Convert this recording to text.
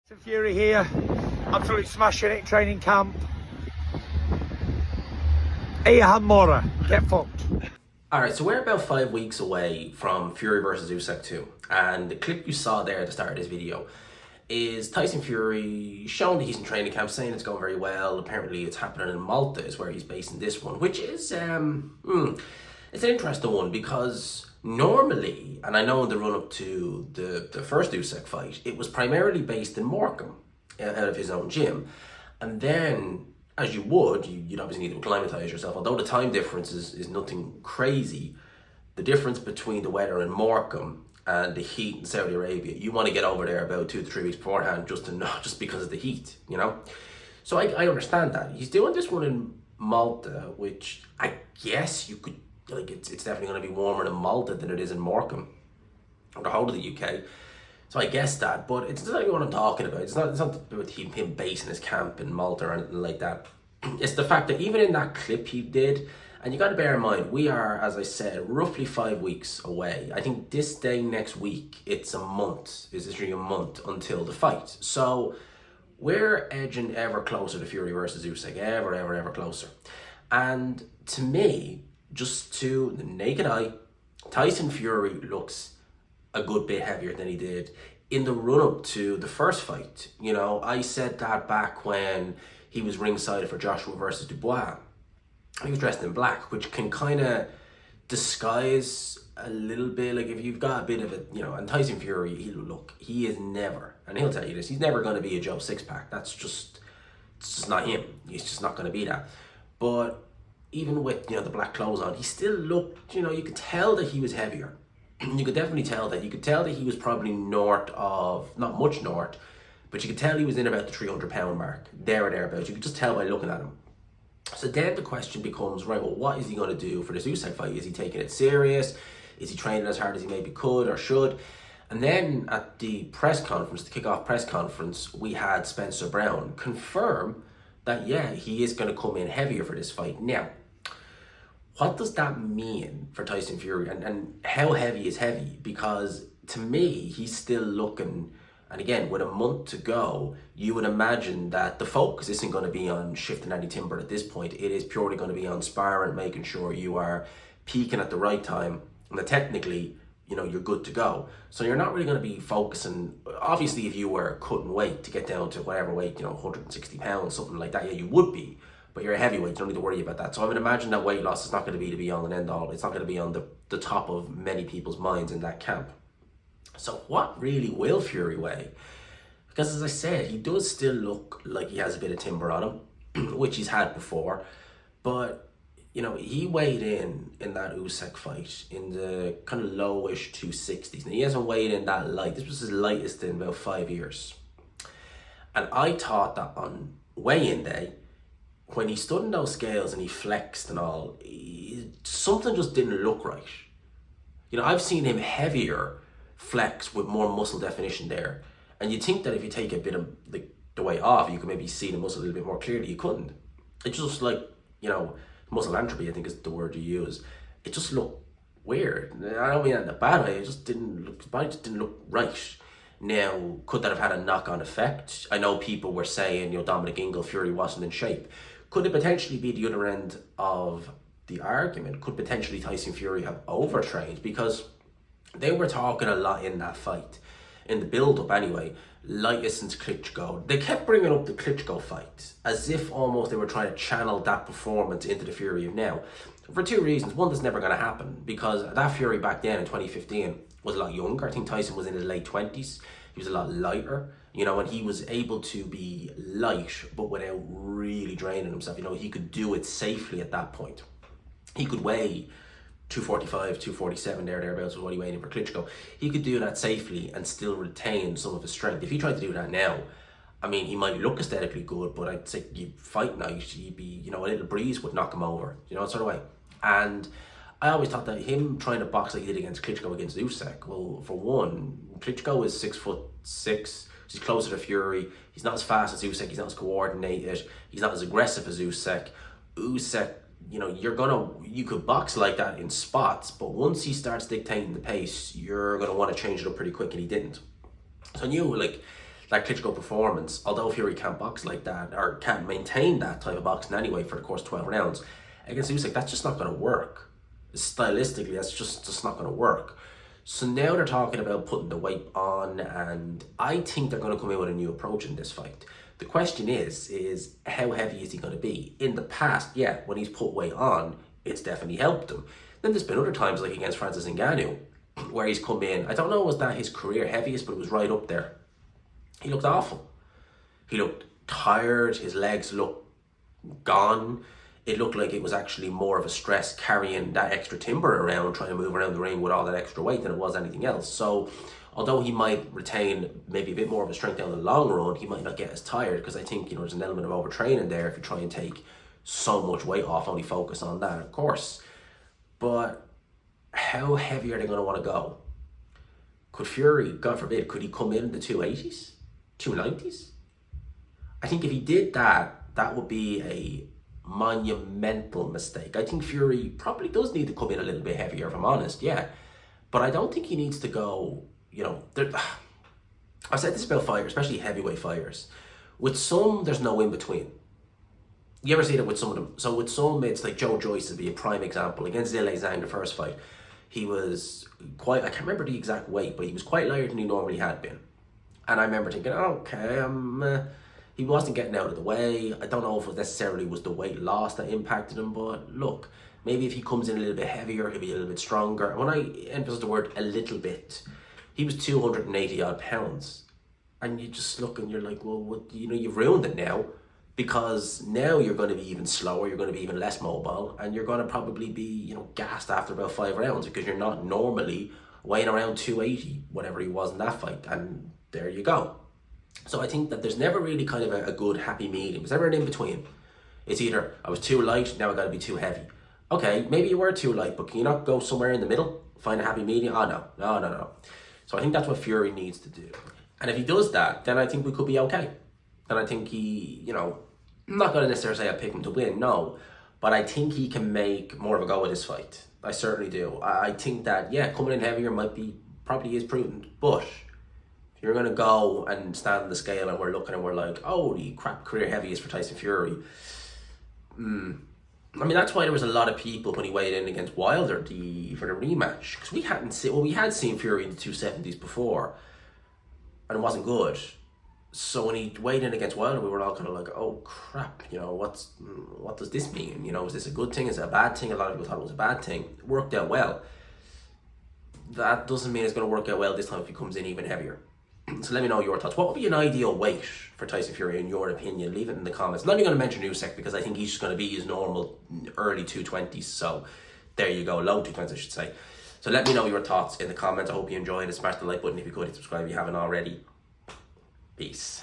Tyson Fury here, absolutely smashing it, training camp. Iya Mora, get fucked. Alright, so we're about 5 weeks away from Fury versus Usyk 2, and the clip you saw there at the start of this video is Tyson Fury showing that he's in training camp, saying it's going very well. Apparently it's happening in Malta is where he's basing this one, which is it's an interesting one because normally, and I know in the run-up to the first Usyk fight, it was primarily based in Morecambe, out of his own gym. And then, as you would, you'd obviously need to acclimatise yourself. Although the time difference is nothing crazy, the difference between the weather in Morecambe and the heat in Saudi Arabia, you want to get over there about 2 to 3 weeks beforehand just because of the heat, you know? So I understand that. He's doing this one in Malta, which I guess you could, like, it's definitely going to be warmer in Malta than it is in Morecambe, or the whole of the UK. So I guess that, but it's not even what I'm talking about. It's not about him basing his camp in Malta or anything like that. It's the fact that even in that clip he did, and you got to bear in mind, we are, as I said, roughly 5 weeks away. I think this day next week, it's a month. It's literally a month until the fight. So we're edging ever closer to Fury versus Usyk, ever closer. And to me, just to the naked eye, Tyson Fury looks a good bit heavier than he did in the run-up to the first fight. You know, I said that back when he was ringside for Joshua versus Dubois. He was dressed in black, which can kind of disguise a little bit, like if you've got a bit of it, you know. And Tyson Fury, he is never, and he'll tell you this, he's never going to be a Joe Six-Pack. It's just not him. He's just not going to be that. But even with, you know, the black clothes on, he still looked, you know, you could tell that he was heavier. You could definitely tell that. You could tell that he was probably north of, not much north, but you could tell he was in about the 300-pound mark, there or thereabouts. You could just tell by looking at him. So then the question becomes, right, well, what is he going to do for this Usyk fight? Is he taking it serious? Is he training as hard as he maybe could or should? And then at the press conference, the kickoff press conference, we had Spencer Brown confirm that, yeah, he is going to come in heavier for this fight. Now, what does that mean for Tyson Fury, and how heavy is heavy? Because to me, he's still looking, and again, with a month to go, you would imagine that the focus isn't going to be on shifting any timber at this point. It is purely going to be on sparring, making sure you are peaking at the right time, and that technically, you know, you're good to go. So you're not really going to be focusing, obviously if you were cutting weight to get down to whatever weight, you know, 160 pounds, something like that, yeah, you would be. But you're a heavyweight, you don't need to worry about that. So I would imagine that weight loss is not going to be the be-all and end-all. It's not going to be on the top of many people's minds in that camp. So what really will Fury weigh? Because as I said, he does still look like he has a bit of timber on him, which he's had before. But, you know, he weighed in that Usyk fight in the kind of lowish 260s. Now, he hasn't weighed in that light. This was his lightest in about 5 years. And I thought that on weigh-in day, when he stood in those scales and he flexed and all, something just didn't look right. You know, I've seen him heavier flex with more muscle definition there. And you'd think that if you take a bit of the weight off, you could maybe see the muscle a little bit more clearly. You couldn't. It's just like, you know, muscle entropy, I think is the word you use. It just looked weird. I don't mean that in a bad way. It just didn't look, his body just didn't look right. Now, could that have had a knock-on effect? I know people were saying, you know, Dominic Ingle, Fury wasn't in shape. Could it potentially be the other end of the argument? Could potentially Tyson Fury have overtrained? Because they were talking a lot in that fight, in the build-up anyway, lightest since Klitschko. They kept bringing up the Klitschko fight as if almost they were trying to channel that performance into the Fury of now. For 2 reasons. One, that's never going to happen because that Fury back then in 2015 was a lot younger. I think Tyson was in his late 20s. He was a lot lighter, you know, and he was able to be light but without really draining himself. You know, he could do it safely at that point. He could weigh 245, 247, thereabouts was what he weighed in for Klitschko. He could do that safely and still retain some of his strength. If he tried to do that now, I mean, he might look aesthetically good, but I'd say you fight night, he'd be, you know, a little breeze would knock him over, you know, sort of way. And I always thought that him trying to box like he did against Klitschko against Usyk, well, for one, Klitschko is 6'6", he's closer to Fury, he's not as fast as Usyk, he's not as coordinated, he's not as aggressive as Usyk. Usyk, you know, you could box like that in spots, but once he starts dictating the pace, you're gonna want to change it up pretty quick, and he didn't. So I knew, like, that Klitschko performance, although Fury can't box like that, or can't maintain that type of boxing anyway for the course of 12 rounds, against Usyk, that's just not going to work. Stylistically, that's just not going to work. So now they're talking about putting the weight on, and I think they're going to come in with a new approach in this fight. The question is how heavy is he going to be? In the past, yeah, when he's put weight on, it's definitely helped him. Then there's been other times, like against Francis Ngannou, where he's come in. I don't know, was that his career heaviest, but it was right up there. He looked awful. He looked tired. His legs looked gone. It looked like it was actually more of a stress carrying that extra timber around, trying to move around the ring with all that extra weight than it was anything else. So although he might retain maybe a bit more of a strength down the long run, he might not get as tired, because I think, there's an element of overtraining there if you try and take so much weight off, only focus on that, of course. But how heavy are they going to want to go? Could Fury, God forbid, could he come in the 280s? 290s? I think if he did that, that would be a monumental mistake. I think Fury probably does need to come in a little bit heavier, if I'm honest, yeah. But I don't think he needs to go, I've said this about fighters, especially heavyweight fighters. With some, there's no in between. You ever see that with some of them? So with some, it's like Joe Joyce would be a prime example. Against Zhilei Zhang, the first fight, he was quite, I can't remember the exact weight, but he was quite lighter than he normally had been. And I remember thinking, okay, he wasn't getting out of the way. I don't know if it necessarily was the weight loss that impacted him, but look, maybe if he comes in a little bit heavier, he'll be a little bit stronger. And when I emphasize the word a little bit, he was 280 odd pounds. And you just look and you're like, well, you've ruined it now, because now you're going to be even slower, you're going to be even less mobile, and you're going to probably be, gassed after about 5 rounds, because you're not normally weighing around 280, whatever he was in that fight. And there you go. So I think that there's never really kind of a good happy medium. There's never an in between. It's either I was too light, now I got to be too heavy. Okay, maybe you were too light, but can you not go somewhere in the middle? Find a happy medium? Oh, no. So I think that's what Fury needs to do. And if he does that, then I think we could be okay. And I think he, I'm not going to necessarily say I pick him to win, no. But I think he can make more of a go of this fight. I certainly do. I think that, coming in heavier probably is prudent. But if you're going to go and stand on the scale and we're looking and we're like, holy crap, career heaviest for Tyson Fury. That's why there was a lot of people when he weighed in against Wilder for the rematch. Because we had seen Fury in the 270s before, and it wasn't good. So when he weighed in against Wilder, we were all kind of like, oh crap, what does this mean? Is this a good thing? Is it a bad thing? A lot of people thought it was a bad thing. It worked out well. That doesn't mean it's going to work out well this time if he comes in even heavier. So let me know your thoughts. What would be an ideal weight for Tyson Fury in your opinion? Leave it in the comments. I'm not even going to mention Usyk, because I think he's just going to be his normal early 220s. So there you go, low 220s I should say. So let me know your thoughts in the comments. I hope you enjoyed it. Smash the like button if you could. Subscribe if you haven't already. Peace.